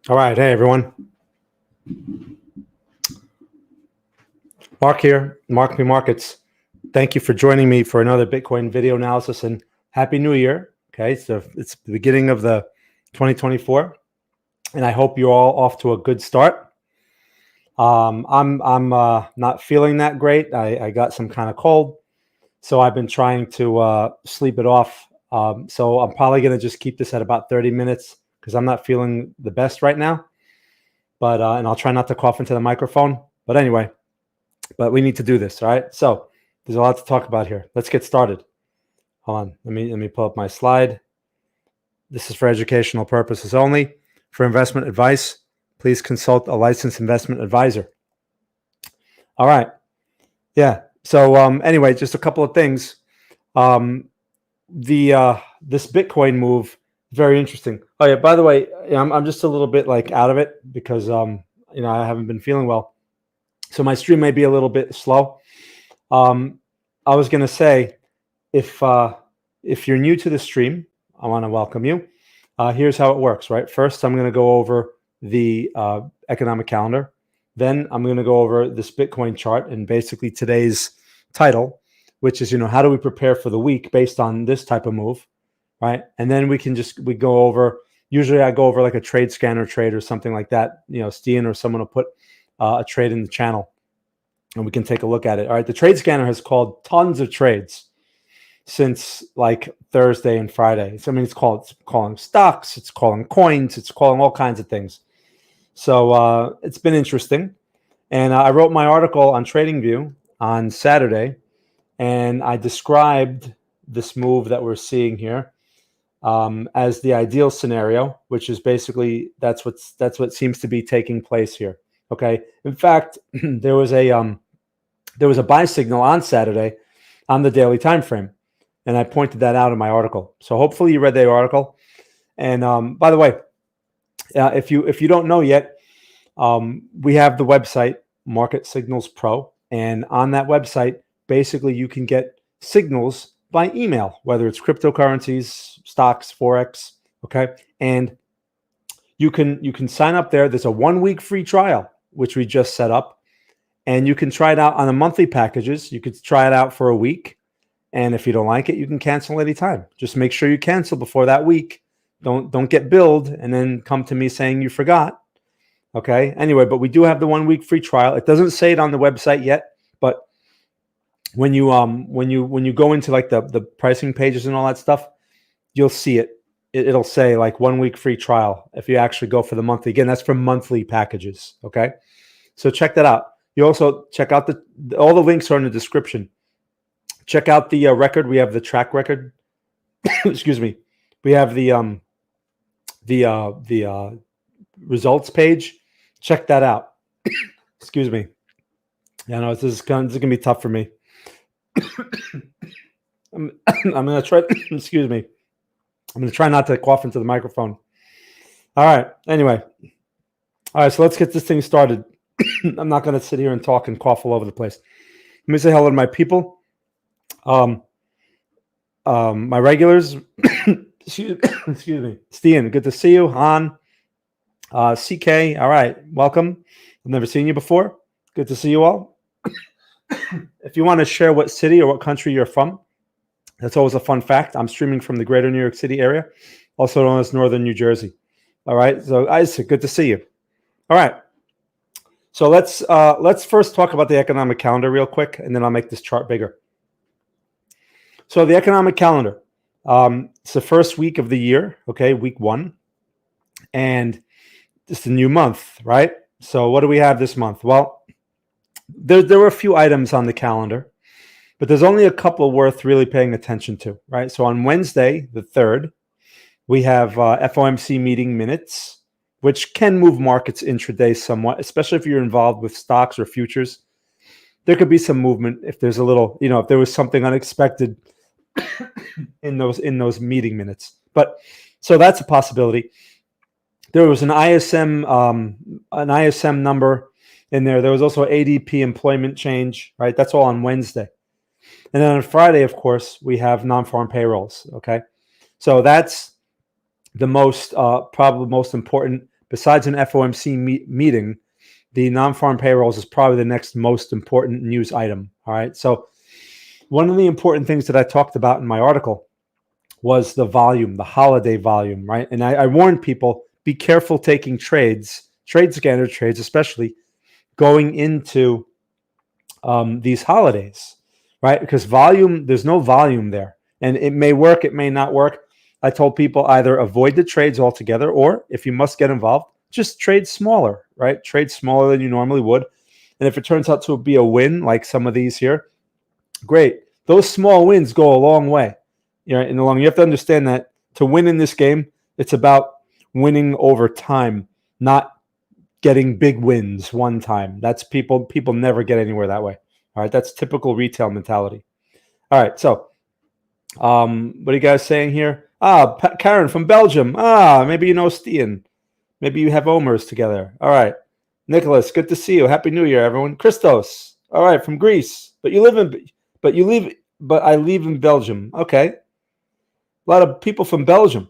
All right. Hey, everyone. Mark here, Mark Me Markets. Thank you for joining me for another Bitcoin video analysis, and Happy New Year. Okay, so it's the beginning of the 2024, and I hope you're all off to a good start. I'm not feeling that great. I got some kind of cold, so I've been trying to sleep it off. So I'm probably going to just keep this at about 30 minutes because I'm not feeling the best right now. But and I'll try not to cough into the microphone. But anyway, we need to do this, all right? So there's a lot to talk about here. Let's get started. Hold on. Let me pull up my slide. This is for educational purposes only. For investment advice, please consult a licensed investment advisor. All right. Yeah. So anyway, just a couple of things. This Bitcoin move, very interesting. Oh yeah, by the way, I'm just a little bit like out of it because I haven't been feeling well, so my stream may be a little bit slow. I was gonna say, if you're new to the stream, I want to welcome you. Here's how it works, right? First, I'm going to go over the economic calendar. Then I'm going to go over this Bitcoin chart and basically today's title, which is, how do we prepare for the week based on this type of move, right? And then we go over, usually I go over like a trade scanner trade or something like that. Stian or someone will put a trade in the channel and we can take a look at it. All right. The trade scanner has called tons of trades since like Thursday and Friday. So, it's calling stocks, it's calling coins, it's calling all kinds of things. So it's been interesting. And I wrote my article on TradingView on Saturday, and I described this move that we're seeing here as the ideal scenario, which is basically that's what seems to be taking place here. Okay. In fact, there was a buy signal on Saturday on the daily time frame, and I pointed that out in my article. So hopefully you read the article. And by the way, if you don't know yet, we have the website Market Signals Pro, and on that website, basically you can get signals by email, whether it's cryptocurrencies, stocks, forex. Okay, and you can sign up there. There's a 1-week free trial which we just set up, and you can try it out on the monthly packages. You could try it out for a week, and if you don't like it, you can cancel anytime. Just make sure you cancel before that week. Don't get billed and then come to me saying you forgot. Okay. Anyway, but we do have the 1-week free trial. It doesn't say it on the website yet, but when you go into like the pricing pages and all that stuff, you'll see it. It'll say like 1-week free trial if you actually go for the monthly. Again, that's for monthly packages. Okay. So check that out. You also check out all the links are in the description. Check out the record. We have the track record. Excuse me. We have the results page. Check that out. Excuse me. Yeah, no, this is gonna be tough for me. I'm gonna try. Excuse me. I'm gonna try not to cough into the microphone. All right. Anyway. All right. So let's get this thing started. I'm not gonna sit here and talk and cough all over the place. Let me say hello to my people. My regulars. Excuse me. Stian, good to see you. Han, CK, all right, welcome. I've never seen you before. Good to see you all. If you want to share what city or what country you're from, that's always a fun fact. I'm streaming from the greater New York City area, also known as Northern New Jersey. All right, so Isaac, good to see you. All right, so let's first talk about the economic calendar real quick, and then I'll make this chart bigger. So the economic calendar, it's the first week of the year, okay, week 1, and it's a new month, right? So what do we have this month? Well, there were a few items on the calendar, but there's only a couple worth really paying attention to, right? So on Wednesday, the 3rd, we have FOMC meeting minutes, which can move markets intraday somewhat, especially if you're involved with stocks or futures. There could be some movement if there's a little, if there was something unexpected in those meeting minutes. But so that's a possibility. There was an ISM number in there. There was also ADP employment change, right? That's all on Wednesday. And then on Friday, of course, we have non-farm payrolls, okay? So that's the most, probably most important, besides an FOMC meeting, the non-farm payrolls is probably the next most important news item. All right. So one of the important things that I talked about in my article was the volume, the holiday volume, right? And I warned people, be careful taking trades, trade scanner trades, especially going into these holidays, right? Because volume, there's no volume there. And it may work, it may not work. I told people either avoid the trades altogether, or if you must get involved, just trade smaller, right? Trade smaller than you normally would. And if it turns out to be a win, like some of these here, great. Those small wins go a long way. You know, in the long, you have to understand that to win in this game, it's about winning over time, not getting big wins one time. That's people never get anywhere that way. All right, that's typical retail mentality. All right, so what are you guys saying here? Karen from Belgium. Maybe you know Stian. Maybe you have Omers together. All right, Nicholas, good to see you. Happy New Year, everyone. Christos. All right, from Greece. But I live in Belgium. Okay, a lot of people from Belgium.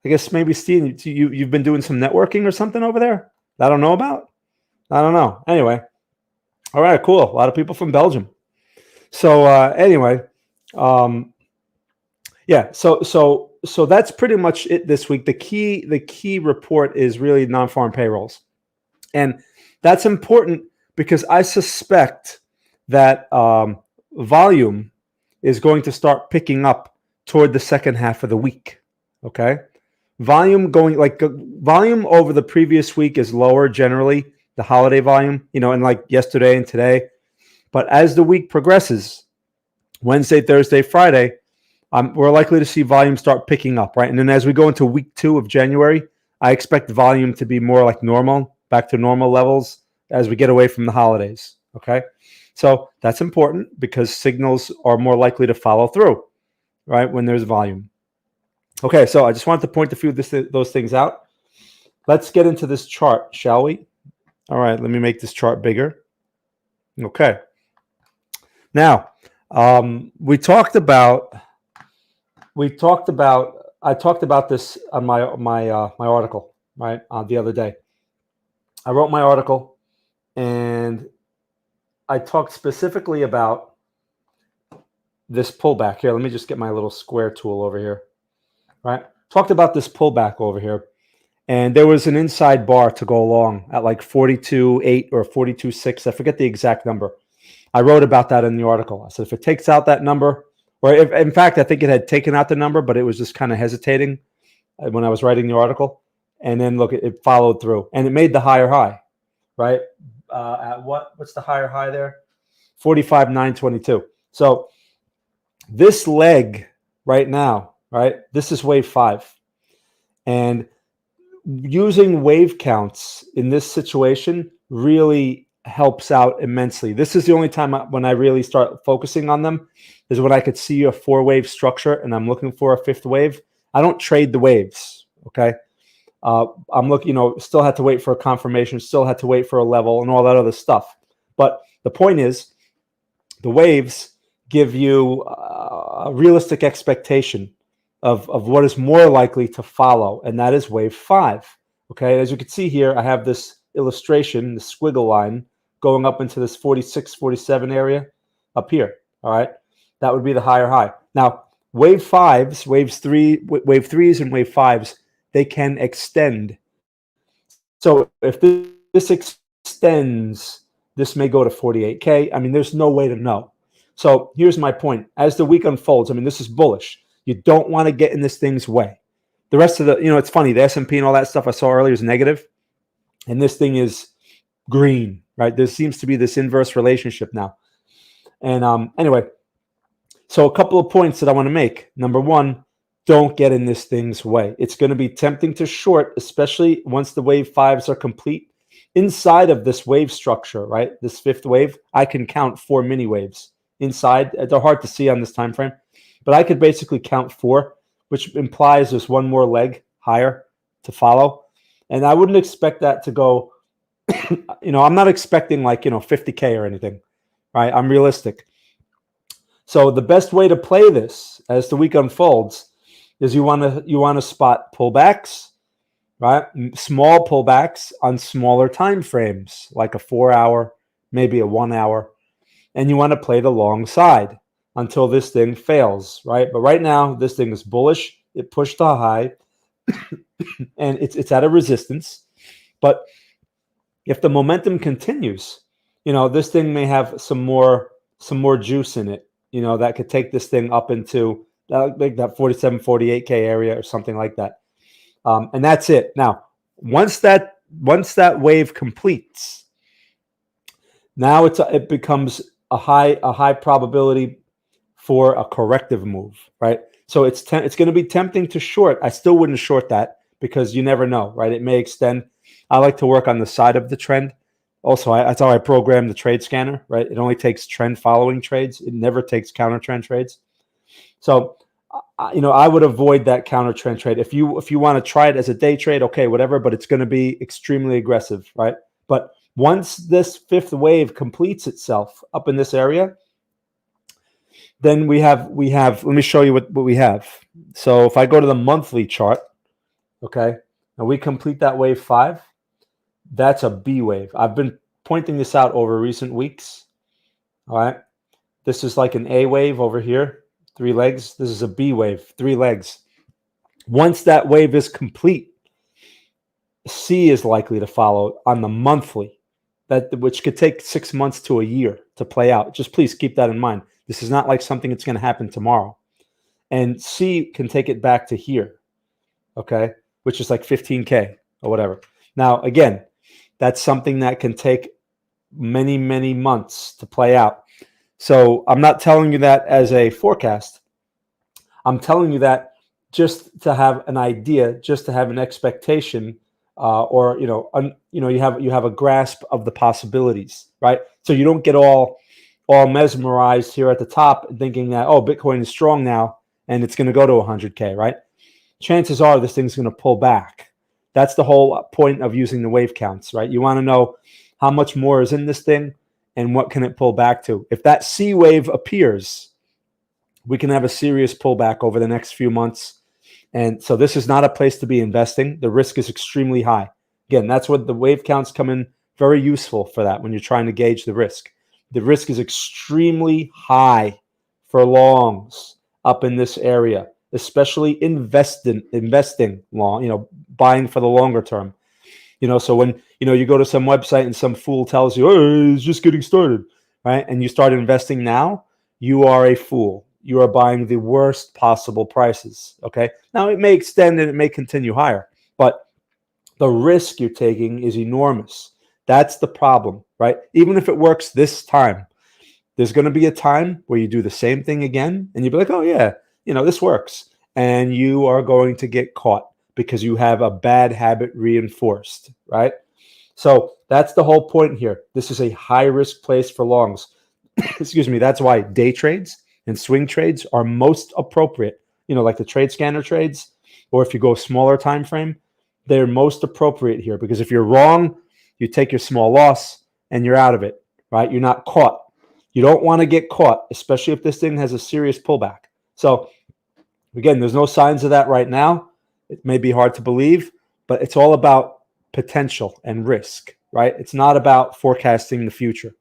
I guess maybe Stian, you've been doing some networking or something over there I don't know about. I don't know. Anyway, all right, cool. A lot of people from Belgium. So anyway, yeah. So that's pretty much it this week. The key report is really non-farm payrolls, and that's important because I suspect that volume is going to start picking up toward the second half of the week. Okay. Volume over the previous week is lower generally, the holiday volume, and like yesterday and today. But as the week progresses, Wednesday, Thursday, Friday, we're likely to see volume start picking up, right? And then as we go into week 2 of January, I expect volume to be more like normal, back to normal levels as we get away from the holidays, okay? So that's important because signals are more likely to follow through, right, when there's volume. Okay, so I just wanted to point a few of those things out. Let's get into this chart, shall we? All right, let me make this chart bigger. Okay. Now, I talked about this on my article, right, the other day. I wrote my article, and I talked specifically about this pullback here. Let me just get my little square tool over here. Right, talked about this pullback over here, and there was an inside bar to go along at like 42.8 or 42.6. I forget the exact number. I wrote about that in the article. I said if it takes out that number, or if, in fact, I think it had taken out the number, but it was just kind of hesitating when I was writing the article. And then look, it followed through, and it made the higher high, right? At what's the higher high there? 45,922. So this leg right now. Right, this is wave 5, and using wave counts in this situation really helps out immensely. This is the only time when I really start focusing on them is when I could see a 4-wave structure and I'm looking for a 5th wave. I don't trade the waves. Okay, I'm looking. Still had to wait for a confirmation. Still had to wait for a level and all that other stuff. But the point is, the waves give you a realistic expectation of what is more likely to follow, and that is wave 5. Okay, as you can see here, I have this illustration, the squiggle line, going up into this 46, 47 area up here. All right, that would be the higher high. Now, wave 5s, wave 3s, and wave 5s, they can extend. So if this extends, this may go to 48K. I mean, there's no way to know. So here's my point. As the week unfolds, I mean, this is bullish. You don't want to get in this thing's way. The rest of the, it's funny, the S&P and all that stuff I saw earlier is negative, and this thing is green, right? There seems to be this inverse relationship now. And anyway, so a couple of points that I want to make. Number one, don't get in this thing's way. It's going to be tempting to short, especially once the wave 5s are complete. Inside of this wave structure, right, this 5th wave, I can count 4 mini waves inside. They're hard to see on this time frame. But I could basically count 4, which implies there's one more leg higher to follow. And I wouldn't expect that to go, I'm not expecting 50K or anything, right? I'm realistic. So the best way to play this as the week unfolds is you want to spot pullbacks, right? Small pullbacks on smaller time frames, like a 4-hour, maybe a 1 hour, and you want to play the long side until this thing fails, right? But right now, this thing is bullish. It pushed a high, and it's at a resistance. But if the momentum continues, this thing may have some more juice in it, that could take this thing up into like that 47, 48K area or something like that. And that's it. Now, once that wave completes, now it becomes a high probability for a corrective move, right? So it's going to be tempting to short. I still wouldn't short that because you never know, right? It may extend. I like to work on the side of the trend. Also, that's how I program the trade scanner, right? It only takes trend following trades. It never takes counter trend trades. So, I would avoid that counter trend trade. If you want to try it as a day trade, okay, whatever, but it's going to be extremely aggressive, right? But once this fifth wave completes itself up in this area, then we have, let me show you what we have. So if I go to the monthly chart, okay, and we complete that wave 5, that's a B wave. I've been pointing this out over recent weeks. All right. This is like an A wave over here, 3 legs. This is a B wave, 3 legs. Once that wave is complete, C is likely to follow on the monthly, which could take 6 months to a year to play out. Just please keep that in mind. This is not like something that's going to happen tomorrow. And C can take it back to here, okay, which is like 15K or whatever. Now, again, that's something that can take many, many months to play out. So I'm not telling you that as a forecast. I'm telling you that just to have an idea, just to have an expectation, or you have a grasp of the possibilities, right? So you don't get all mesmerized here at the top, thinking that Bitcoin is strong now and it's going to go to 100K, right? Chances are this thing's going to pull back. That's the whole point of using the wave counts, right? You want to know how much more is in this thing and what can it pull back to. If that C wave appears, we can have a serious pullback over the next few months. And so this is not a place to be investing. The risk is extremely high. Again, that's what the wave counts come in very useful for that when you're trying to gauge the risk. The risk is extremely high for longs up in this area, especially investing long, buying for the longer term. So when, you go to some website and some fool tells you, oh, it's just getting started, right? And you start investing now, you are a fool. You are buying the worst possible prices, okay? Now, it may extend and it may continue higher, but the risk you're taking is enormous. That's the problem, right? Even if it works this time, there's going to be a time where you do the same thing again, and you'll be like, oh, yeah, this works. And you are going to get caught because you have a bad habit reinforced, right? So that's the whole point here. This is a high-risk place for longs. Excuse me. That's why day trades and swing trades are most appropriate. Like the trade scanner trades, or if you go smaller time frame, they're most appropriate here because if you're wrong, you take your small loss and you're out of it, right? You're not caught. You don't want to get caught, especially if this thing has a serious pullback. So again, there's no signs of that right now. It may be hard to believe, but it's all about potential and risk, right? It's not about forecasting the future.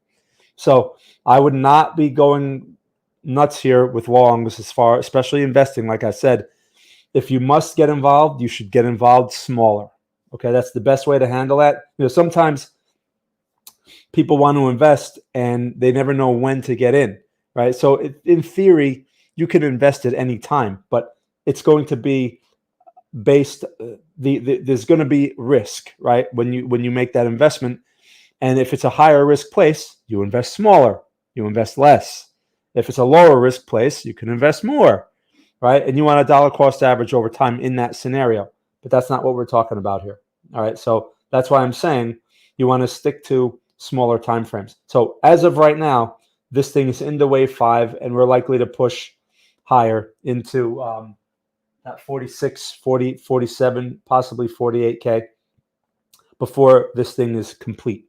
So I would not be going nuts here with longs especially investing. Like I said, if you must get involved, you should get involved smaller. Okay, that's the best way to handle that. Sometimes people want to invest and they never know when to get in, right? So in theory, you can invest at any time, but it's going to be based. There's going to be risk, right? When you make that investment, and if it's a higher risk place, you invest smaller, you invest less. If it's a lower risk place, you can invest more, right? And you want a dollar cost average over time in that scenario, but that's not what we're talking about here. All right, so that's why I'm saying you want to stick to smaller time frames. So as of right now, this thing is into wave 5, and we're likely to push higher into that 46, 40, 47, possibly 48K before this thing is complete.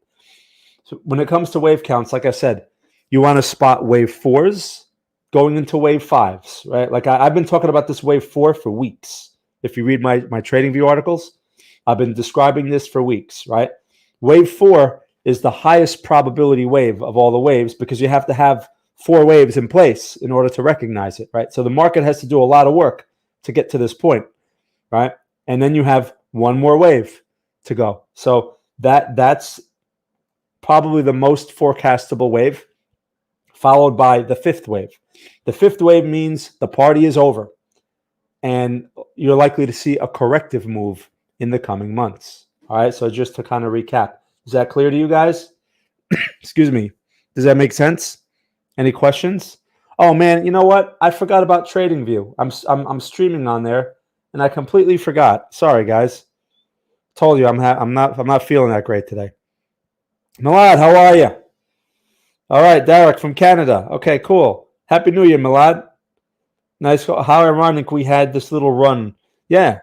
So when it comes to wave counts, like I said, you want to spot wave 4s going into wave 5s, right? Like I've been talking about this wave 4 for weeks. If you read my TradingView articles, I've been describing this for weeks, right? Wave 4 is the highest probability wave of all the waves because you have to have 4 waves in place in order to recognize it, right? So the market has to do a lot of work to get to this point, right? And then you have one more wave to go. So that's probably the most forecastable wave, followed by the 5th wave. The 5th wave means the party is over, and you're likely to see a corrective move in the coming months. All right, so just to kind of recap, is that clear to you guys? Excuse me. Does that make sense? Any questions? Oh man, you know what? I forgot about TradingView. I'm streaming on there, and I completely forgot. Sorry, guys. Told you I'm not feeling that great today. Milad, how are you? All right, Derek from Canada. Okay, cool. Happy New Year, Milad. Nice. How ironic we had this little run. Yeah,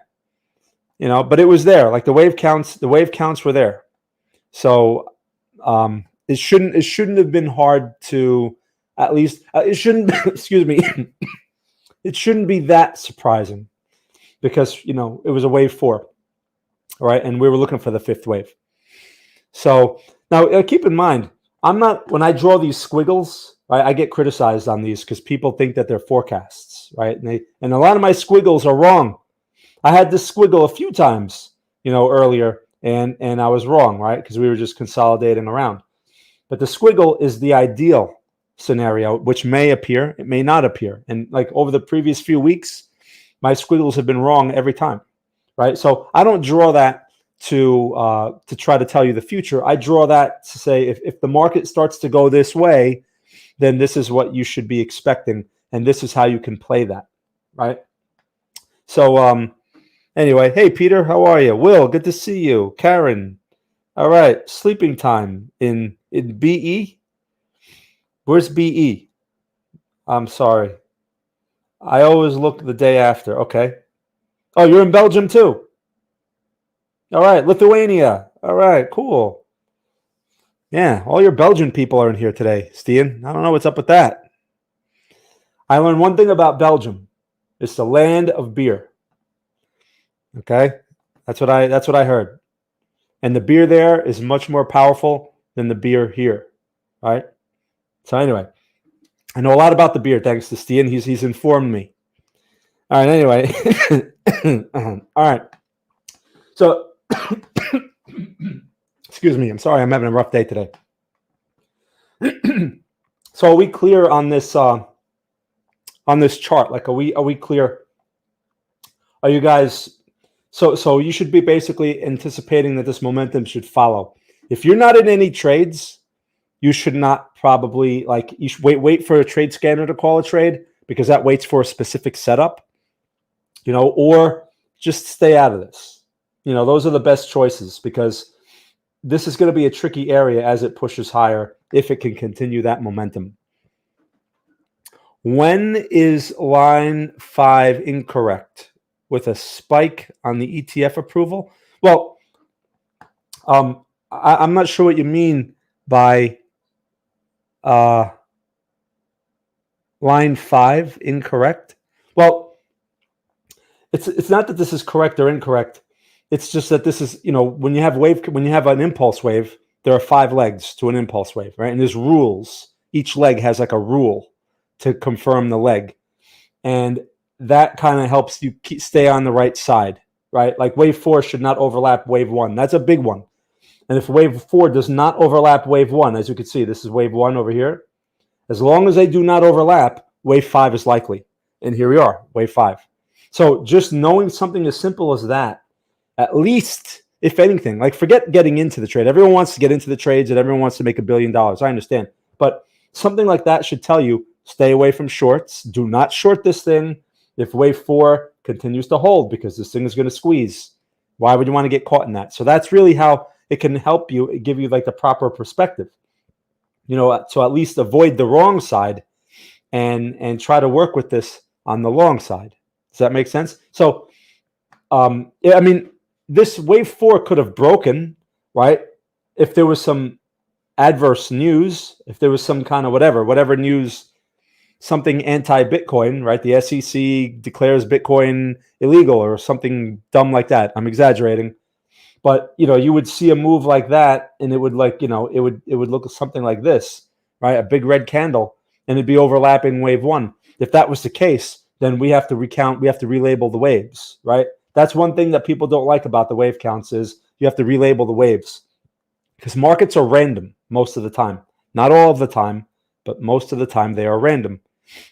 but it was there. Like the wave counts were there. So it shouldn't have been hard to at least it shouldn't excuse me. It shouldn't be that surprising because it was a wave 4. All right, and we were looking for the 5th wave. So now keep in mind, when I draw these squiggles, right, I get criticized on these because people think that they're forecasts, right? And a lot of my squiggles are wrong. I had this squiggle a few times, earlier, and I was wrong, right? Because we were just consolidating around. But the squiggle is the ideal scenario, which may appear, it may not appear. And like over the previous few weeks, my squiggles have been wrong every time, right? So I don't draw that to try to tell you the future. I draw that to say if the market starts to go this way, then this is what you should be expecting, and this is how you can play that, right? So anyway, hey Peter, how are you? Will, good to see you. Karen, all right. Sleeping time in BE. Where's BE? I'm sorry. I always look the day after. Okay. Oh, you're in Belgium too. All right, Lithuania. All right, cool. Yeah, all your Belgian people are in here today, Stian. I don't know what's up with that. I learned one thing about Belgium. It's the land of beer. Okay? That's what I heard. And the beer there is much more powerful than the beer here. Right? So anyway, I know a lot about the beer thanks to Stian. He's informed me. All right, anyway. All right. So excuse me. I'm sorry. I'm having a rough day today. So are we clear on this chart? Like, are we clear? Are you guys? So you should be basically anticipating that this momentum should follow. If you're not in any trades, you should not probably you should wait for a trade scanner to call a trade because that waits for a specific setup. Or just stay out of this. Those are the best choices because this is going to be a tricky area as it pushes higher if it can continue that momentum. When is line 5 incorrect? With a spike on the ETF approval? Well, I'm not sure what you mean by line 5 incorrect. Well, it's not that this is correct or incorrect. It's just that this is, when you have an impulse wave, there are 5 legs to an impulse wave, right? And there's rules. Each leg has like a rule to confirm the leg. And that kind of helps you stay on the right side, right? Like wave 4 should not overlap wave 1. That's a big one. And if wave 4 does not overlap wave 1, as you can see, this is wave 1 over here. As long as they do not overlap, wave 5 is likely. And here we are, wave 5. So just knowing something as simple as that, at least, if anything, like forget getting into the trade. Everyone wants to get into the trades and everyone wants to make $1 billion. I understand. But something like that should tell you, stay away from shorts. Do not short this thing if wave 4 continues to hold because this thing is going to squeeze. Why would you want to get caught in that? So that's really how it can help you, give you like the proper perspective. So at least avoid the wrong side and try to work with this on the long side. Does that make sense? So, this wave 4 could have broken, right? If there was some adverse news, if there was some kind of whatever news something anti-Bitcoin, right? The SEC declares Bitcoin illegal or something dumb like that. I'm exaggerating. But you would see a move like that, and it would it would look something like this, right? A big red candle, and it'd be overlapping wave one. If that was the case, then we have to relabel the waves, right? That's one thing that people don't like about the wave counts is you have to relabel the waves because markets are random most of the time. Not all of the time, but most of the time they are random.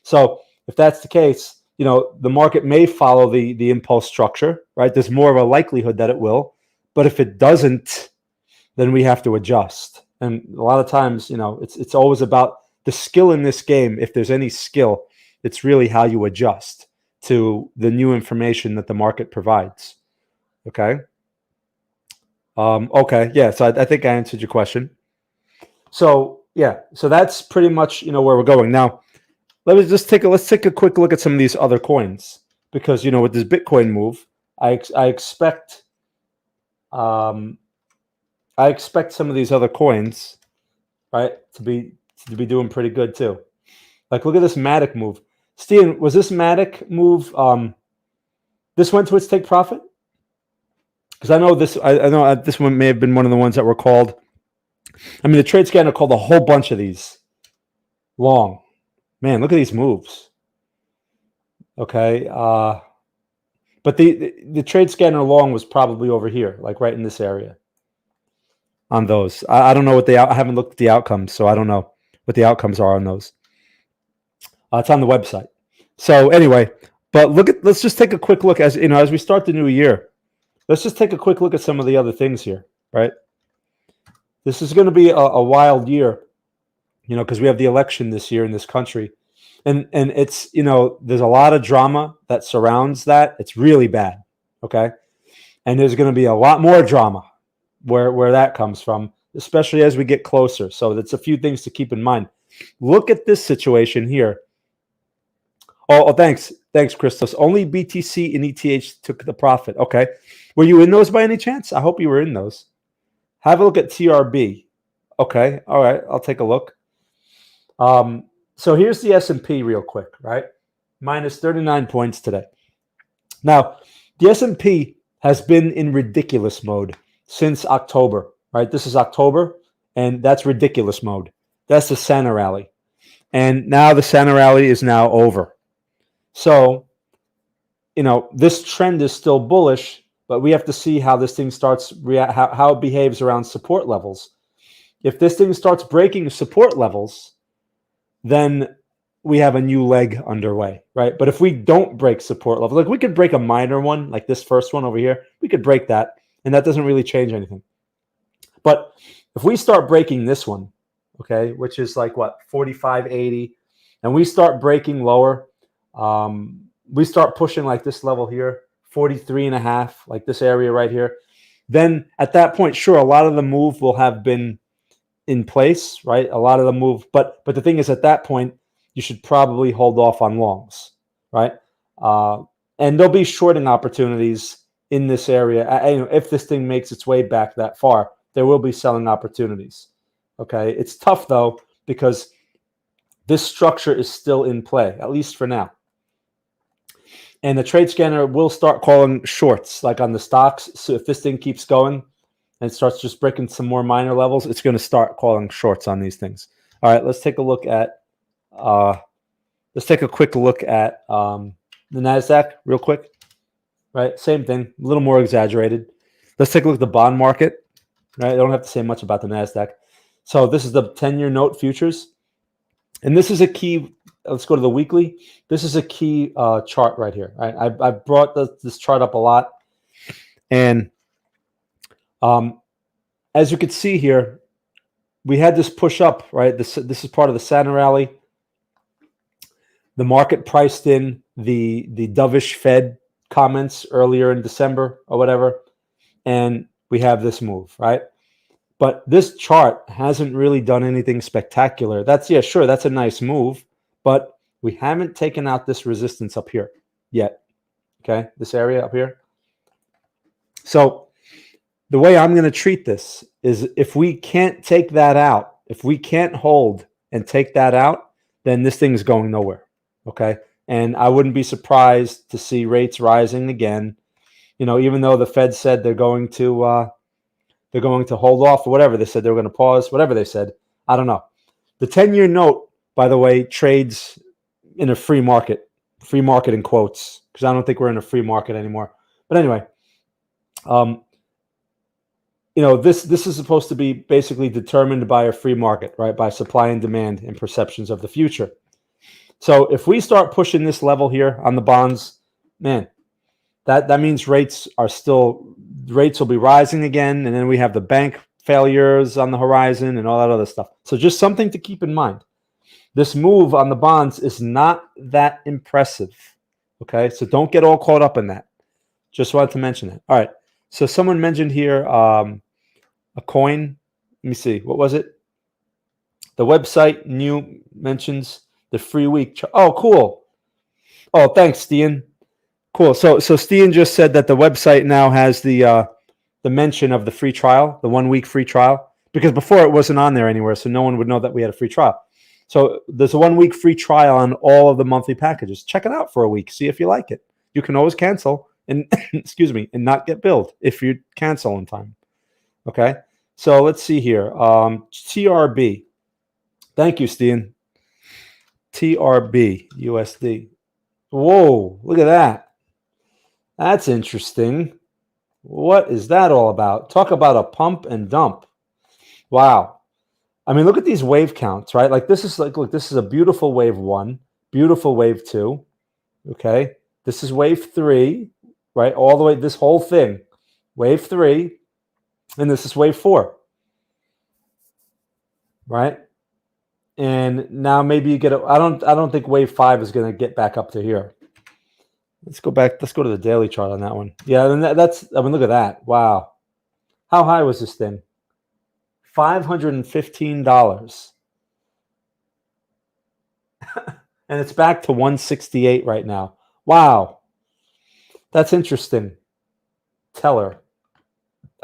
So if that's the case, the market may follow the impulse structure, right? There's more of a likelihood that it will. But if it doesn't, then we have to adjust. And a lot of times, it's always about the skill in this game. If there's any skill, it's really how you adjust to the new information that the market provides. Okay. Okay. Yeah. So I think I answered your question. So yeah. So that's pretty much where we're going now. Let's take a quick look at some of these other coins because with this Bitcoin move, I expect some of these other coins, right, to be doing pretty good too. Like, look at this Matic move. Steven, was this Matic move? This went to its take profit? Because I know this. I know this one may have been one of the ones that were called. I mean, the trade scanner called a whole bunch of these long. Man, look at these moves. Okay, but the trade scanner long was probably over here, like right in this area. On those, I don't know what I haven't looked at the outcomes, so I don't know what the outcomes are on those. It's on the website. So anyway, but let's just take a quick look as we start the new year. Let's just take a quick look at some of the other things here, right? This is going to be a wild year, because we have the election this year in this country, and it's there's a lot of drama that surrounds that. It's really bad, okay, and there's going to be a lot more drama where that comes from, especially as we get closer. So that's a few things to keep in mind. Look at this situation here. Oh, thanks, Christos. Only BTC and ETH took the profit. Okay, were you in those by any chance? I hope you were in those. Have a look at TRB. Okay, all right, I'll take a look. So here's the S&P real quick, right? Minus 39 points today. Now, the S&P has been in ridiculous mode since October, right? This is October, and that's ridiculous mode. That's the Santa rally. And now the Santa rally is now over. So, this trend is still bullish, but we have to see how this thing starts, how it behaves around support levels. If this thing starts breaking support levels, then we have a new leg underway, right? But if we don't break support levels, like we could break a minor one, like this first one over here, we could break that, and that doesn't really change anything. But if we start breaking this one, okay, which is like what, 45.80, and we start breaking lower, we start pushing like this level here, 43.5, like this area right here, then at that point, sure, a lot of the move will have been in place, right? A lot of the move, but the thing is, at that point, you should probably hold off on longs, right? And there'll be shorting opportunities in this area. If this thing makes its way back that far, there will be selling opportunities. Okay, it's tough though because this structure is still in play, at least for now. And the trade scanner will start calling shorts, like on the stocks. So if this thing keeps going and starts just breaking some more minor levels, it's going to start calling shorts on these things. All right, let's take a look at. Let's take a quick look at the Nasdaq real quick. Right, same thing, a little more exaggerated. Let's take a look at the bond market. Right, I don't have to say much about the Nasdaq. So this is the 10-year note futures, and this is a key. Let's go to the weekly. This is a key chart right here. Right? I brought this chart up a lot, and as you can see here, we had this push up. Right, this is part of the Santa rally. The market priced in the dovish Fed comments earlier in December or whatever, and we have this move, right? But this chart hasn't really done anything spectacular. That's a nice move, but we haven't taken out this resistance up here yet. Okay, this area up here. So the way I'm going to treat this is if we can't take that out, if we can't hold and take that out, then this thing is going nowhere. Okay. And I wouldn't be surprised to see rates rising again. Even though the Fed said they're going to hold off or whatever. They said they were going to pause, whatever they said. I don't know. The 10-year note, by the way, trades in a free market in quotes, because I don't think we're in a free market anymore. But anyway, this is supposed to be basically determined by a free market, right? By supply and demand and perceptions of the future. So if we start pushing this level here on the bonds, man, that means rates will be rising again, and then we have the bank failures on the horizon and all that other stuff. So just something to keep in mind. This move on the bonds is not that impressive. Okay, so don't get all caught up in that. Just wanted to mention that. All right. So someone mentioned here a coin. Let me see. What was it? The website new mentions the free week. Oh, cool. Oh, thanks, Stian. Cool. So Stian just said that the website now has the mention of the free trial, the 1 week free trial, because before it wasn't on there anywhere, so no one would know that we had a free trial. So there's a 1 week free trial on all of the monthly packages. Check it out for a week. See if you like it. You can always cancel and and not get billed if you cancel in time. Okay. So let's see here. TRB. Thank you, Stian. TRB USD. Whoa, look at that. That's interesting. What is that all about? Talk about a pump and dump. Wow. I mean, look at these wave counts, right? Like this is a beautiful wave 1, beautiful wave 2. Okay. This is wave 3, right? All the way, this whole thing, wave 3, and this is wave 4, right? And now maybe you get I don't think wave 5 is going to get back up to here. Let's go back. Let's go to the daily chart on that one. Yeah, and look at that. Wow. How high was this thing? $515. And it's back to 168 right now. Wow. That's interesting. Teller.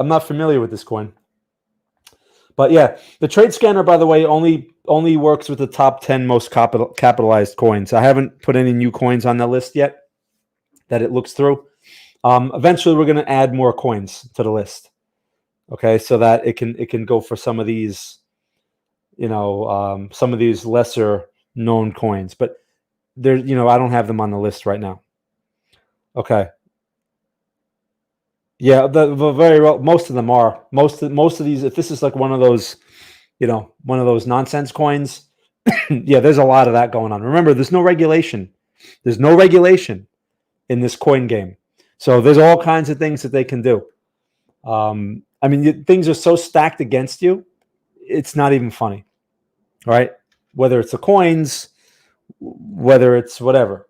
I'm not familiar with this coin. But yeah, the trade scanner, by the way, only works with the top 10 most capitalized coins. I haven't put any new coins on the list yet that it looks through. Eventually, we're going to add more coins to the list. Okay, so that it can go for some of these, some of these lesser known coins. But there, I don't have them on the list right now. Okay. Yeah, the very well. Most of them are. Most of these. If this is like one of those nonsense coins, yeah, there's a lot of that going on. Remember, there's no regulation. There's no regulation in this coin game, so there's all kinds of things that they can do. I mean, things are so stacked against you, it's not even funny, right? Whether it's the coins, whether it's whatever.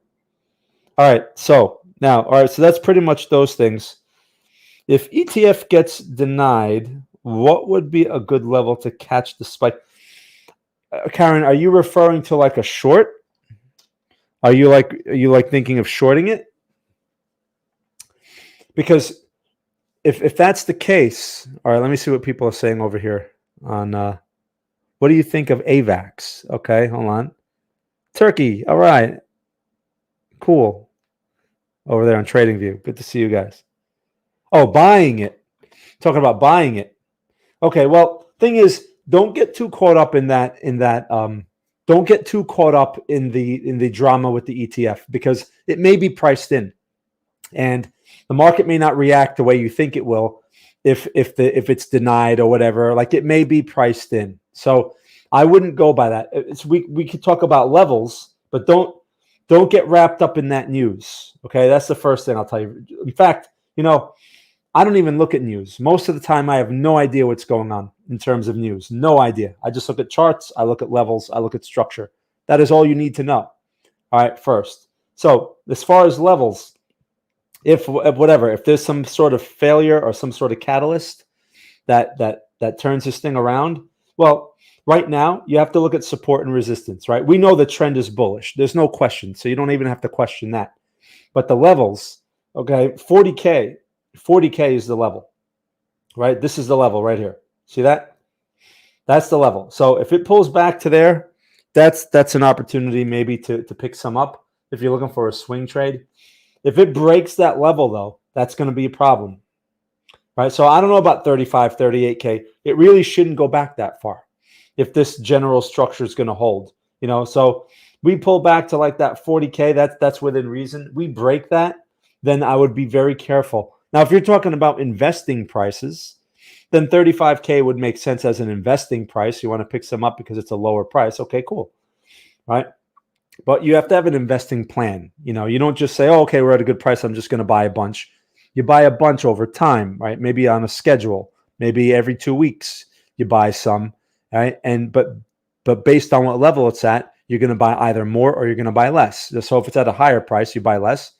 All right, so that's pretty much those things. If ETF gets denied, what would be a good level to catch the spike? Karen, are you referring to like a short? Are you thinking of shorting it? Because if that's the case, all right, let me see what people are saying over here on what do you think of AVAX? Okay, hold on. Turkey, all right. Cool. Over there on TradingView. Good to see you guys. Oh, buying it. Talking about buying it. Okay, well, thing is, don't get too caught up in that. Don't get too caught up in the drama with the ETF, because it may be priced in, and the market may not react the way you think it will if it's denied or whatever. Like, it may be priced in. So I wouldn't go by that. We could talk about levels, but don't get wrapped up in that news. Okay, that's the first thing I'll tell you. In fact, I don't even look at news. Most of the time, I have no idea what's going on in terms of news. No idea. I just look at charts. I look at levels. I look at structure. That is all you need to know. All right, first. So as far as levels, if there's some sort of failure or some sort of catalyst that turns this thing around, well, right now you have to look at support and resistance, right? We know the trend is bullish. There's no question. So you don't even have to question that. But the levels, okay, 40K is the level, right? This is the level right here. See that? That's the level. So if it pulls back to there, that's an opportunity maybe to pick some up if you're looking for a swing trade. If it breaks that level, though, that's going to be a problem, right? So I don't know about 35, 38K. It really shouldn't go back that far if this general structure is going to hold, So we pull back to like that 40K. That's within reason. We break that, then I would be very careful. Now, if you're talking about investing prices, then 35K would make sense as an investing price. You want to pick some up because it's a lower price. Okay, cool. Right? But you have to have an investing plan. You don't just say, oh, okay, we're at a good price, I'm just going to buy a bunch. You buy a bunch over time, right? Maybe on a schedule, maybe every 2 weeks you buy some, right? But based on what level it's at, you're going to buy either more or you're going to buy less. So if it's at a higher price, you buy less.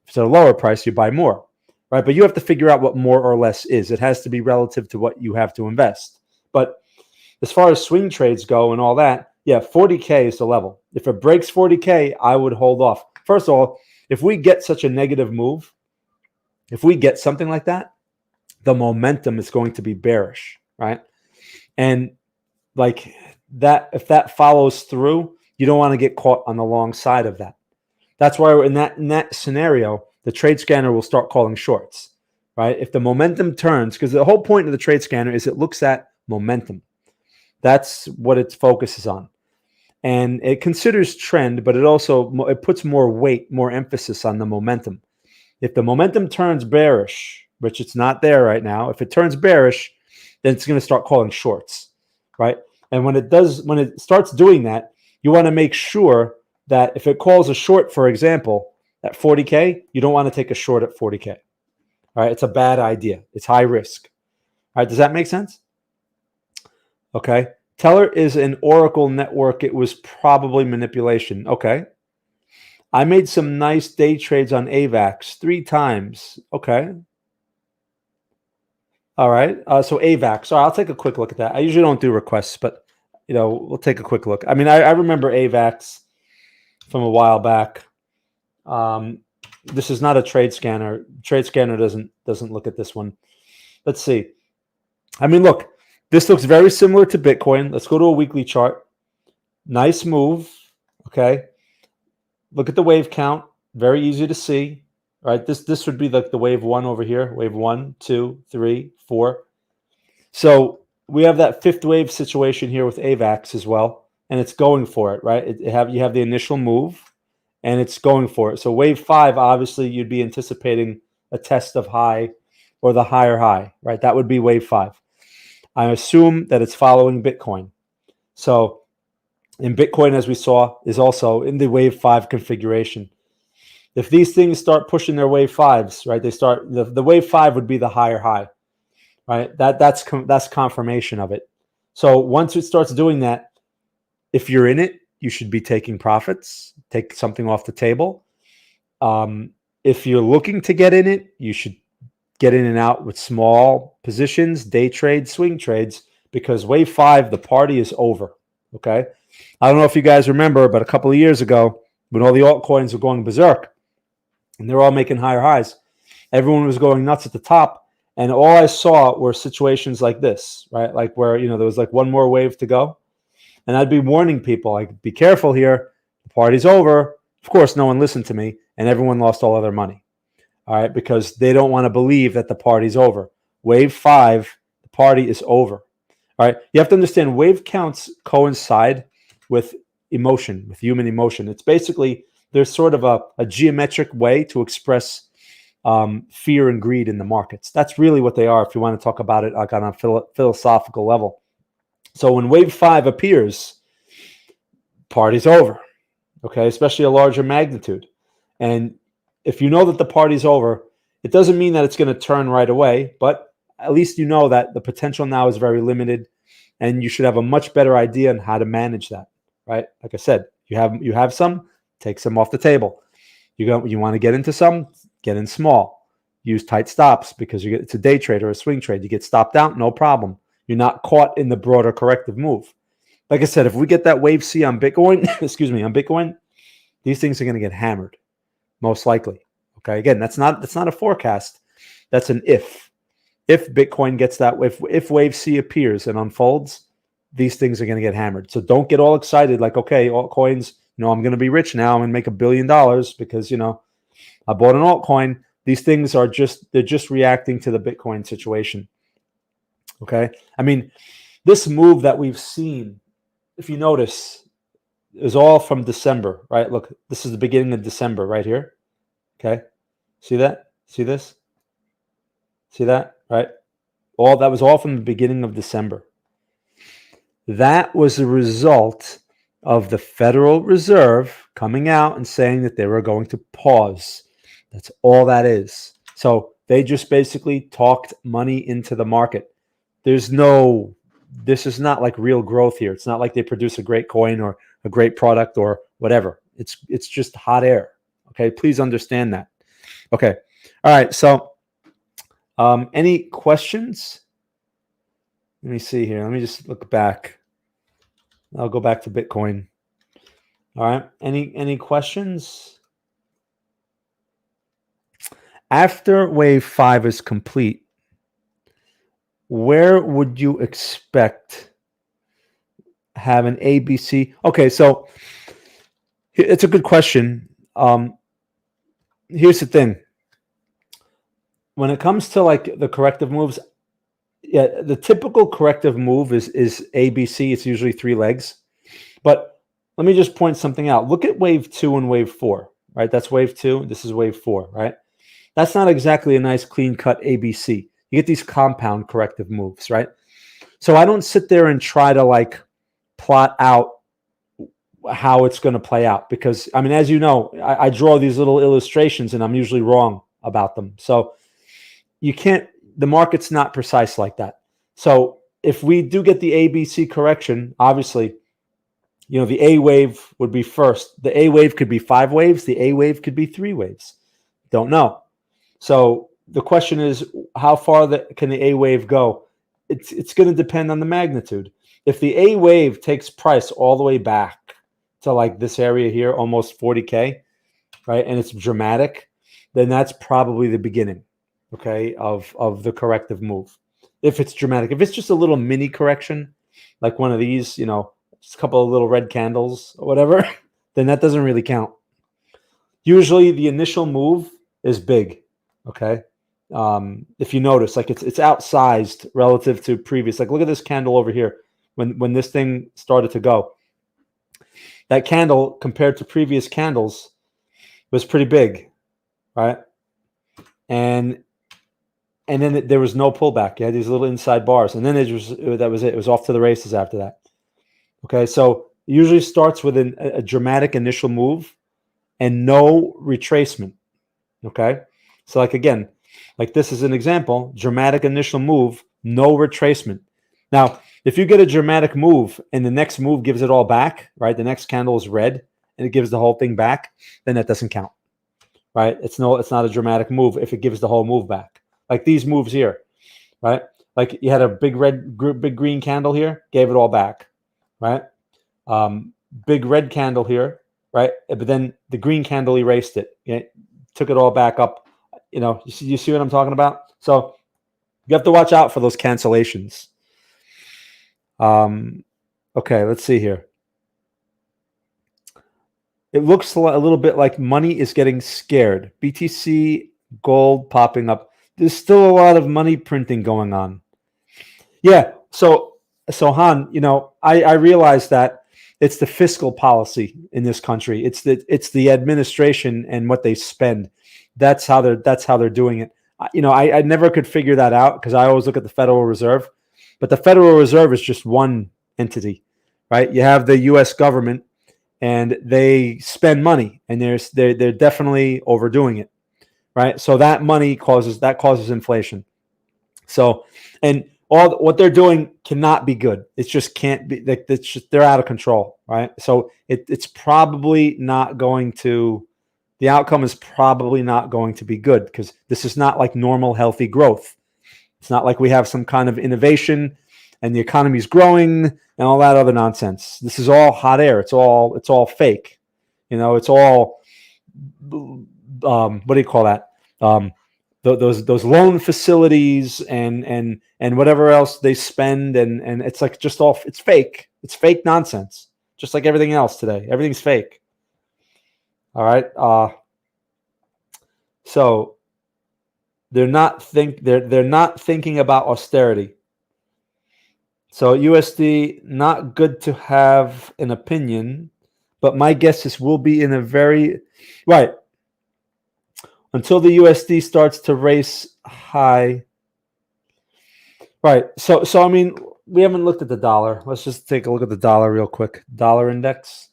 If it's at a lower price, you buy more, right? But you have to figure out what more or less is. It has to be relative to what you have to invest. But as far as swing trades go and all that, yeah, 40K is the level. If it breaks 40K, I would hold off. First of all, if we get such a negative move, if we get something like that, the momentum is going to be bearish, right? And like that, if that follows through, you don't want to get caught on the long side of that. That's why in that scenario, the trade scanner will start calling shorts, right? If the momentum turns, because the whole point of the trade scanner is it looks at momentum. That's what its focus is on. And it considers trend, but it puts more weight, more emphasis on the momentum. If the momentum turns bearish, which it's not there right now, if it turns bearish, then it's going to start calling shorts, right? And when it starts doing that, you want to make sure that if it calls a short, for example, at 40K, you don't want to take a short at 40K. All right, it's a bad idea. It's high risk. All right, does that make sense? Okay. Teller is an Oracle network. It was probably manipulation. Okay. I made some nice day trades on AVAX 3 times. Okay. All right. So AVAX. All right, I'll take a quick look at that. I usually don't do requests, but we'll take a quick look. I mean, I remember AVAX from a while back. This is not a trade scanner. Trade scanner doesn't look at this one. Let's see. I mean, look. This looks very similar to Bitcoin. Let's go to a weekly chart. Nice move. Okay. Look at the wave count. Very easy to see. All right. This would be like the wave 1 over here. Wave 1, 2, 3, 4. So we have that fifth wave situation here with AVAX as well. And it's going for it, right? You have the initial move and it's going for it. So wave 5, obviously you'd be anticipating a test of high or the higher high, right? That would be wave 5. I assume that it's following Bitcoin. So in Bitcoin, as we saw, is also in the wave 5 configuration. If these things start pushing their wave 5s, right, the wave 5 would be the higher high, right? That's confirmation of it. So once it starts doing that, if you're in it, you should be taking profits, take something off the table. If you're looking to get in it, you should get in and out with small positions, day trades, swing trades, because wave 5, the party is over. Okay. I don't know if you guys remember, but a couple of years ago, when all the altcoins were going berserk and they're all making higher highs, everyone was going nuts at the top. And all I saw were situations like this, right? Like where, there was like one more wave to go. And I'd be warning people, like, be careful here. The party's over. Of course, no one listened to me and everyone lost all of their money. All right, because they don't want to believe that the party's over. Wave 5, the party is over. All right, you have to understand wave counts coincide with emotion, with human emotion. It's basically, there's sort of a geometric way to express fear and greed in the markets. That's really what they are if you want to talk about it like on a philosophical level. So when wave 5 appears, party's over, okay, especially a larger magnitude. And if you know that the party's over, it doesn't mean that it's going to turn right away, but at least you know that the potential now is very limited and you should have a much better idea on how to manage that, right? Like I said, you have some, take some off the table. You want to get into some, get in small. Use tight stops because it's a day trade or a swing trade. You get stopped out, no problem. You're not caught in the broader corrective move. Like I said, if we get that wave C on Bitcoin, on Bitcoin, these things are going to get hammered. Most likely. Okay. Again, that's not a forecast. That's an if. If Bitcoin gets that, if wave C appears and unfolds, these things are going to get hammered. So don't get all excited like, okay, altcoins, I'm going to be rich now. I'm going to make $1 billion because, I bought an altcoin. These things they're just reacting to the Bitcoin situation. Okay. I mean, this move that we've seen, if you notice, is all from December, right? Look, this is the beginning of December right here. Okay. See that? See this? See that? Right? That was all from the beginning of December. That was a result of the Federal Reserve coming out and saying that they were going to pause. That's all that is. So they just basically talked money into the market. This is not like real growth here. It's not like they produce a great coin or a great product or whatever. It's just hot air. Okay, please understand that. Okay, all right. So, any questions? Let me see here. Let me just look back. I'll go back to Bitcoin. All right. Any questions? After wave 5 is complete, where would you expect have an ABC? Okay, so it's a good question. Here's the thing. When it comes to like the corrective moves, yeah, the typical corrective move is ABC. It's usually 3 legs. But let me just point something out. Look at wave 2 and wave 4, right? That's wave 2. This is wave 4, right? That's not exactly a nice clean cut ABC. You get these compound corrective moves, right? So I don't sit there and try to like plot out how it's going to play out because, I mean, as you know, I draw these little illustrations and I'm usually wrong about them. So the market's not precise like that. So if we do get the ABC correction, obviously, the A wave would be first. The A wave could be 5 waves. The A wave could be 3 waves. Don't know. So the question is, how far can the A wave go? It's going to depend on the magnitude. If the A wave takes price all the way back to like this area here, almost 40K, right, and it's dramatic, then that's probably the beginning, okay, of the corrective move. If it's dramatic, if it's just a little mini correction, like one of these, just a couple of little red candles or whatever, then that doesn't really count. Usually the initial move is big, okay? If you notice, like it's outsized relative to previous. Like look at this candle over here. When this thing started to go, that candle compared to previous candles was pretty big, right? And then there was no pullback. You had these little inside bars, and then that was it. It was off to the races after that. Okay, so it usually starts with a dramatic initial move and no retracement. Okay, so like again, like this is an example: dramatic initial move, no retracement. Now, if you get a dramatic move and the next move gives it all back, right? The next candle is red and it gives the whole thing back, then that doesn't count, right? It's not a dramatic move if it gives the whole move back. Like these moves here, right? Like you had a big green candle here, gave it all back, right? Big red candle here, right? But then the green candle erased it, took it all back up. You see what I'm talking about? So you have to watch out for those cancellations. Okay, let's see here. It looks a little bit like money is getting scared. BTC, gold popping up. There's still a lot of money printing going on. Yeah. So Han, I realize that it's the fiscal policy in this country. It's the administration and what they spend. That's how they're doing it. I never could figure that out because I always look at the Federal Reserve, but the Federal Reserve is just one entity, right? You have the U.S. government, and they spend money, and they're definitely overdoing it, right? So that money causes inflation. So, and all what they're doing cannot be good. It just can't be. They're out of control, right? So it's probably not going to. The outcome is probably not going to be good because this is not like normal, healthy growth. It's not like we have some kind of innovation and the economy is growing and all that other nonsense. This is all hot air. It's all fake. It's all what do you call that? those loan facilities and whatever else they spend, and it's like just all it's fake. It's fake nonsense, just like everything else today. Everything's fake. All right. So they're not thinking about austerity. So USD, not good to have an opinion, but my guess is we'll be in a very right until the USD starts to race high. Right. So I mean, we haven't looked at the dollar. Let's just take a look at the dollar real quick. Dollar index.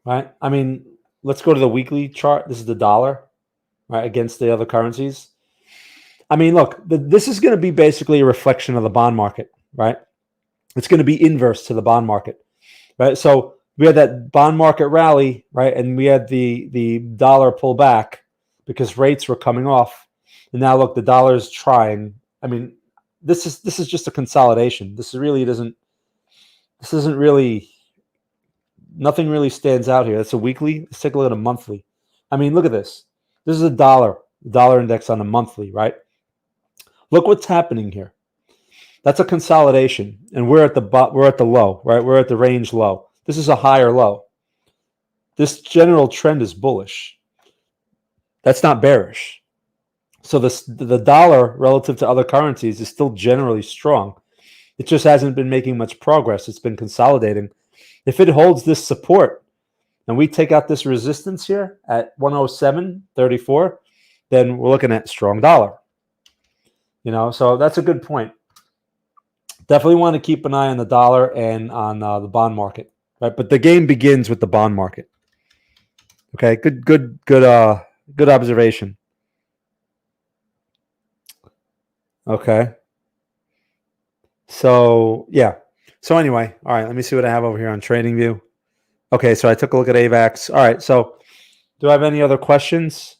Right. I mean, let's go to the weekly chart. This is the dollar, right, against the other currencies. I mean, look, this is going to be basically a reflection of the bond market, right? It's going to be inverse to the bond market, right? So we had that bond market rally, right, and we had the dollar pull back because rates were coming off, and now look, the dollar is trying. I mean, this is just a consolidation. This isn't really. Nothing really stands out here. That's a weekly. Let's take a look at a monthly. I mean, look at this. This is a dollar index on a monthly, right? Look what's happening here. That's a consolidation, and we're at the low, right? We're at the range low. This is a higher low. This general trend is bullish. That's not bearish. So the dollar relative to other currencies is still generally strong. It just hasn't been making much progress. It's been consolidating. If it holds this support and we take out this resistance here at 107.34, then we're looking at strong dollar. So that's a good point. Definitely want to keep an eye on the dollar and on the bond market, right? But the game begins with the bond market. Okay, good observation. Okay. So yeah. So anyway, all right. Let me see what I have over here on TradingView. Okay, so I took a look at AVAX. All right. So, do I have any other questions?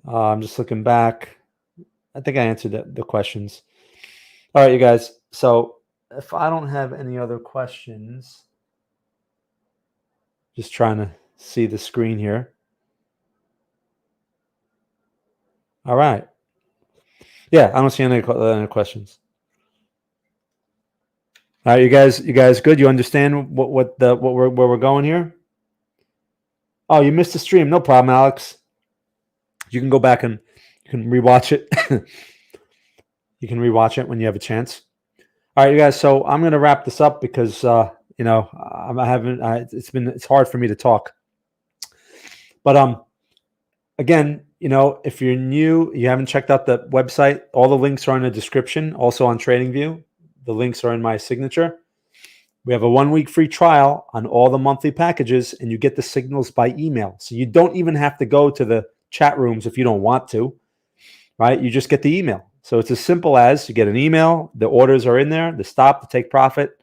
I'm just looking back. I think I answered the questions. All right, you guys. So if I don't have any other questions, just trying to see the screen here. All right. Yeah, I don't see any questions. All right, you guys good? You understand where we're going here? Oh, you missed the stream. No problem, Alex. You can go back and you can rewatch it. You can rewatch it when you have a chance. All right, you guys. So I'm gonna wrap this up because it's hard for me to talk. But again, if you're new, you haven't checked out the website, all the links are in the description. Also on TradingView, the links are in my signature. We have a 1-week free trial on all the monthly packages, and you get the signals by email. So you don't even have to go to the chat rooms if you don't want to, right? You just get the email. So it's as simple as you get an email, the orders are in there, the stop, the take profit,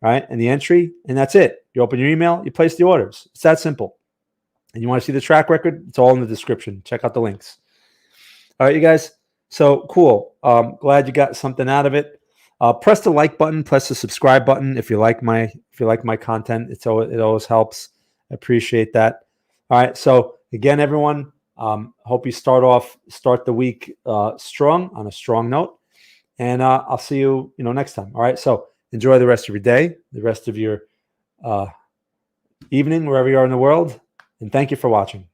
right? And the entry, and that's it. You open your email, you place the orders. It's that simple. And you want to see the track record? It's all in the description. Check out the links. All right, you guys. So cool. Glad you got something out of it. Press the like button, press the subscribe button if you like my content. It always helps. I appreciate that. All right. So again, everyone, hope you start the week strong on a strong note, and I'll see you next time. All right. So enjoy the rest of your day, the rest of your evening, wherever you are in the world, and thank you for watching.